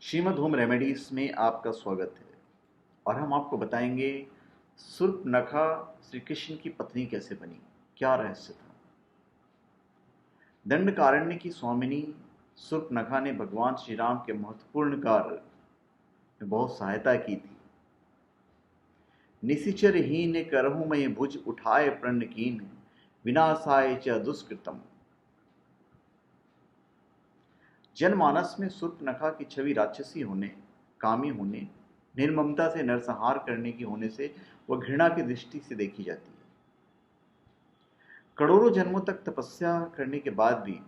Shrimad home remedies में आपका स्वागत है। और हम आपको बताएंगे शूर्पणखा श्री कृष्ण की पत्नी कैसे बनी, क्या रहस्य था। दंडकारण्य की स्वामिनी शूर्पणखा ने भगवान श्री राम के महत्वपूर्ण कार्य में बहुत सहायता की थी। निशिचर हीन करहु मैं भुज उठाए प्रण कीन, विनाशाय च दुष्कृतम। जनमानस में शूर्पणखा की छवि राक्षसी होने, कामी होने, निर्ममता से नरसंहार करने की होने से वह घृणा की दृष्टि से देखी जाती है। करोड़ों जन्मों तक तपस्या करने के बाद भी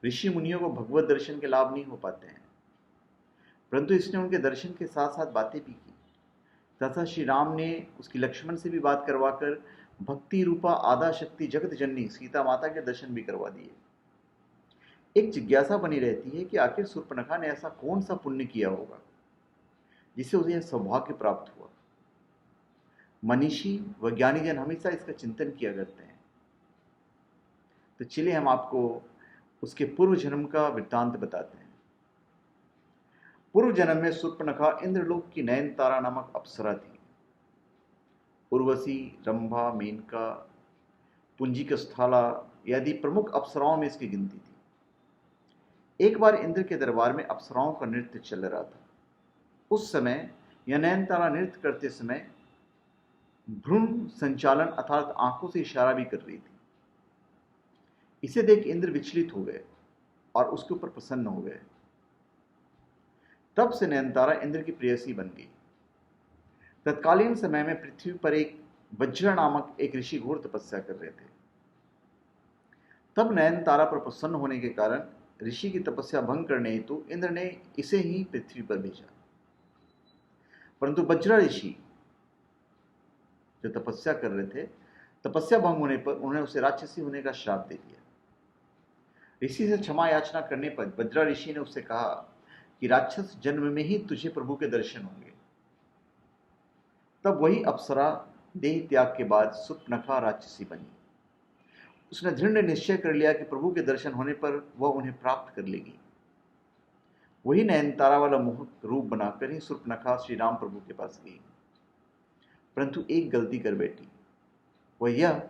ऋषि मुनियों को भगवत दर्शन के लाभ नहीं हो पाते हैं, परंतु इसने उनके दर्शन के साथ साथ बातें भी की तथा श्री राम ने उसकी लक्ष्मण से भी बात करवाकर भक्ति रूपा आधा शक्ति जगत जननी सीता माता के दर्शन भी करवा दिए। एक जिज्ञासा बनी रहती है कि आखिर शूर्पणखा ने ऐसा कौन सा पुण्य किया होगा जिससे उसे यह सौभाग्य प्राप्त हुआ। मनीषी व ज्ञानी जन हमेशा इसका चिंतन किया करते हैं। तो चलिए हम आपको उसके पूर्व जन्म का वृत्तांत बताते हैं। पूर्व जन्म में शूर्पणखा इंद्रलोक की नयनतारा नामक अप्सरा थी। उर्वशी, रंभा, मेनका, पुंजिकस्थला आदि प्रमुख अप्सराओं में इसकी गिनती थी। एक बार इंद्र के दरबार में अप्सराओं का नृत्य चल रहा था। उस समय यह नयनतारा नृत्य करते समय भ्रूण संचालन अर्थात आंखों से इशारा भी कर रही थी। इसे देख इंद्र विचलित हो गए और उसके ऊपर प्रसन्न हो गए। तब से नयनतारा इंद्र की प्रेयसी बन गई। तत्कालीन समय में पृथ्वी पर एक वज्र नामक एक ऋषि घोर तपस्या कर रहे थे। तब नयनतारा पर प्रसन्न होने के कारण ऋषि की तपस्या भंग करने हेतु इंद्र ने इसे ही पृथ्वी पर भेजा। परंतु वज्र ऋषि जो तपस्या कर रहे थे, तपस्या भंग होने पर उन्होंने उसे राक्षसी होने का श्राप दे दिया। ऋषि से क्षमा याचना करने पर वज्र ऋषि ने उससे कहा कि राक्षस जन्म में ही तुझे प्रभु के दर्शन होंगे। तब वही अप्सरा देह त्याग के बाद शूर्पणखा राक्षसी बनी। उसने दृढ़ निश्चय कर लिया कि प्रभु के दर्शन होने पर वह उन्हें प्राप्त कर लेगी। वही नयनतारा वाला मोहक रूप बनाकर ही शूर्पणखा श्री राम प्रभु के पास गई। परंतु एक गलती कर बैठी, वह यह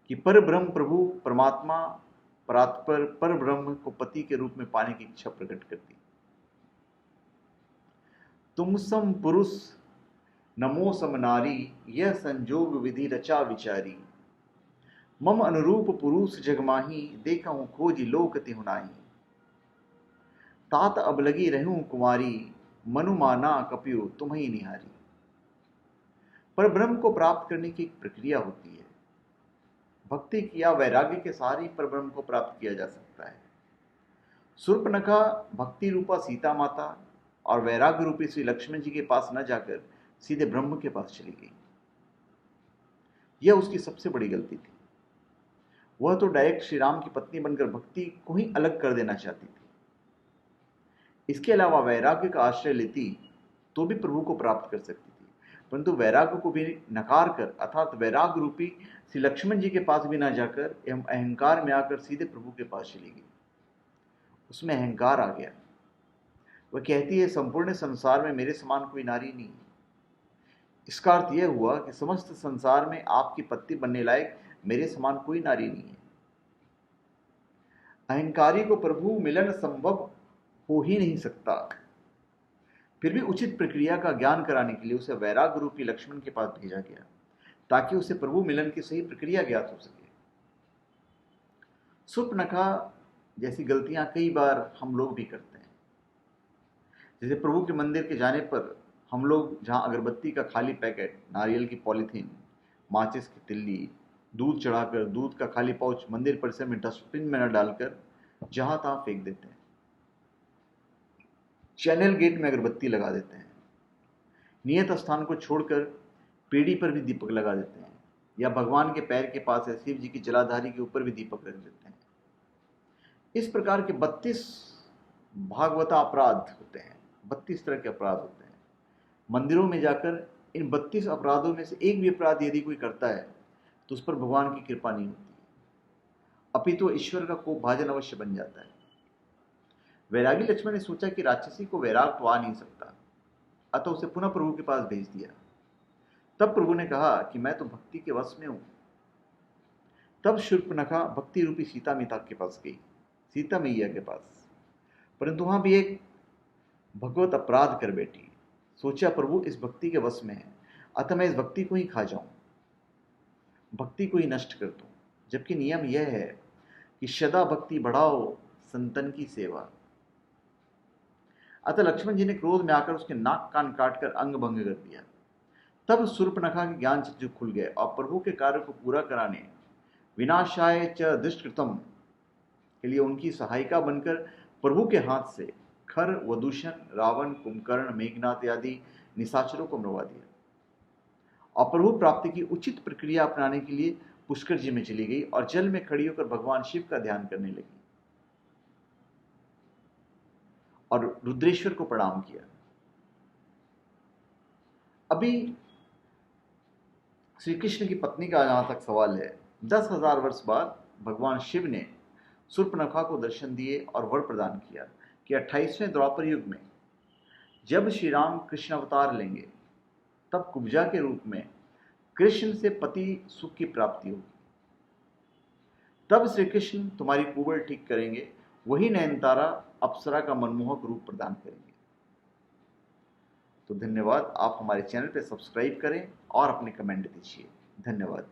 कि पर ब्रह्म प्रभु परमात्मा परात्पर पर ब्रह्म को पति के रूप में पाने की इच्छा प्रकट कर दी। तुम सम पुरुष नमो सम नारी, यह संजोग विधि रचा विचारी। मम अनुरूप पुरुष जगमाही, देखा हूं खोज लोक तिहुनाही। तात अब लगी रहूं कुमारी, मनु माना कपियो तुम्हें निहारी। पर ब्रह्म को प्राप्त करने की एक प्रक्रिया होती है। भक्ति या वैराग्य के सहारे पर ब्रह्म को प्राप्त किया जा सकता है। शूर्पणखा भक्ति रूपा सीता माता और वैराग्य रूपी श्री लक्ष्मण जी के पास न जाकर सीधे ब्रह्म के पास चली गई। यह उसकी सबसे बड़ी गलती थी। वह तो डायरेक्ट श्री राम की पत्नी बनकर भक्ति को ही अलग कर देना चाहती थी। इसके अलावा वैराग्य का आश्रय लेती तो भी प्रभु को प्राप्त कर सकती थी, परंतु वैराग्य को भी नकार कर अर्थात वैराग्य रूपी श्री लक्ष्मण जी के पास भी न जाकर एवं अहंकार में आकर सीधे प्रभु के पास चली गई। उसमें अहंकार आ गया। वह कहती है, संपूर्ण संसार में मेरे समान कोई नारी नहीं है। इसका अर्थ यह हुआ कि समस्त संसार में आपकी पत्नी बनने लायक मेरे समान कोई नारी नहीं है। अहंकारी को प्रभु मिलन संभव हो ही नहीं सकता। फिर भी उचित प्रक्रिया का ज्ञान कराने के लिए उसे वैराग्य रूपी लक्ष्मण के पास भेजा गया ताकि उसे प्रभु मिलन की सही प्रक्रिया ज्ञात हो सके। शूर्पणखा जैसी गलतियां कई बार हम लोग भी करते हैं। जैसे प्रभु के मंदिर के जाने पर हम लोग जहां अगरबत्ती का खाली पैकेट, नारियल की पॉलीथीन, माचिस की तिल्ली, दूध चढ़ाकर दूध का खाली पाउच मंदिर परिसर में डस्टबिन में न डालकर जहां तहां फेंक देते हैं। चैनल गेट में अगरबत्ती लगा देते हैं। नियत स्थान को छोड़कर पीढ़ी पर भी दीपक लगा देते हैं, या भगवान के पैर के पास है शिव जी की जलाधारी के ऊपर भी दीपक रख देते हैं। इस प्रकार के 32 भागवता अपराध होते हैं। 32 तरह के अपराध होते हैं। मंदिरों में जाकर इन 32 अपराधों में से एक भी अपराध यदि कोई करता है तो उस पर भगवान की कृपा नहीं होती, अपितु ईश्वर का कोप भाजन अवश्य बन जाता है। वैरागी लक्ष्मण ने सोचा कि राक्षसी को वैराग तो आ नहीं सकता, अतः उसे पुनः प्रभु के पास भेज दिया। तब प्रभु ने कहा कि मैं तो भक्ति के वश में हूं। तब शूर्पणखा भक्ति रूपी सीता माता के पास गई, सीता मैया के पास, परंतु वहां भी एक भगवत अपराध कर बैठी। सोचा प्रभु इस भक्ति के वश में है, अतः मैं इस भक्ति को ही खा जाऊं, भक्ति को ही नष्ट कर दूं, जबकि नियम यह है कि सदा भक्ति बढ़ाओ, संतन की सेवा। अतः लक्ष्मण जी ने क्रोध में आकर उसके नाक कान काटकर अंग भंग कर दिया। तब शूर्पणखा के ज्ञान चक्षु खुल गए और प्रभु के कार्य को पूरा कराने, विनाशाय च दुष्कृतम के लिए उनकी सहायिका बनकर प्रभु के हाथ से खर, वदूषण, रावण, कुंभकर्ण, मेघनाथ आदि निशाचरों को मरवा दिया और प्रभु प्राप्ति की उचित प्रक्रिया अपनाने के लिए पुष्कर जी में चली गई और जल में खड़ी होकर भगवान शिव का ध्यान करने लगी और रुद्रेश्वर को प्रणाम किया। अभी श्री कृष्ण की पत्नी का जहां तक सवाल है, 10,000 वर्ष बाद भगवान शिव ने शूर्पणखा को दर्शन दिए और वर प्रदान किया कि 28वें द्वापर युग में जब श्री राम कृष्ण अवतार लेंगे, तब कुब्जा के रूप में कृष्ण से पति सुख की प्राप्ति होगी। तब श्री कृष्ण तुम्हारी कुबड़ ठीक करेंगे, वही नयनतारा अप्सरा का मनमोहक रूप प्रदान करेंगे। तो धन्यवाद। आप हमारे चैनल पर सब्सक्राइब करें और अपने कमेंट दीजिए। धन्यवाद।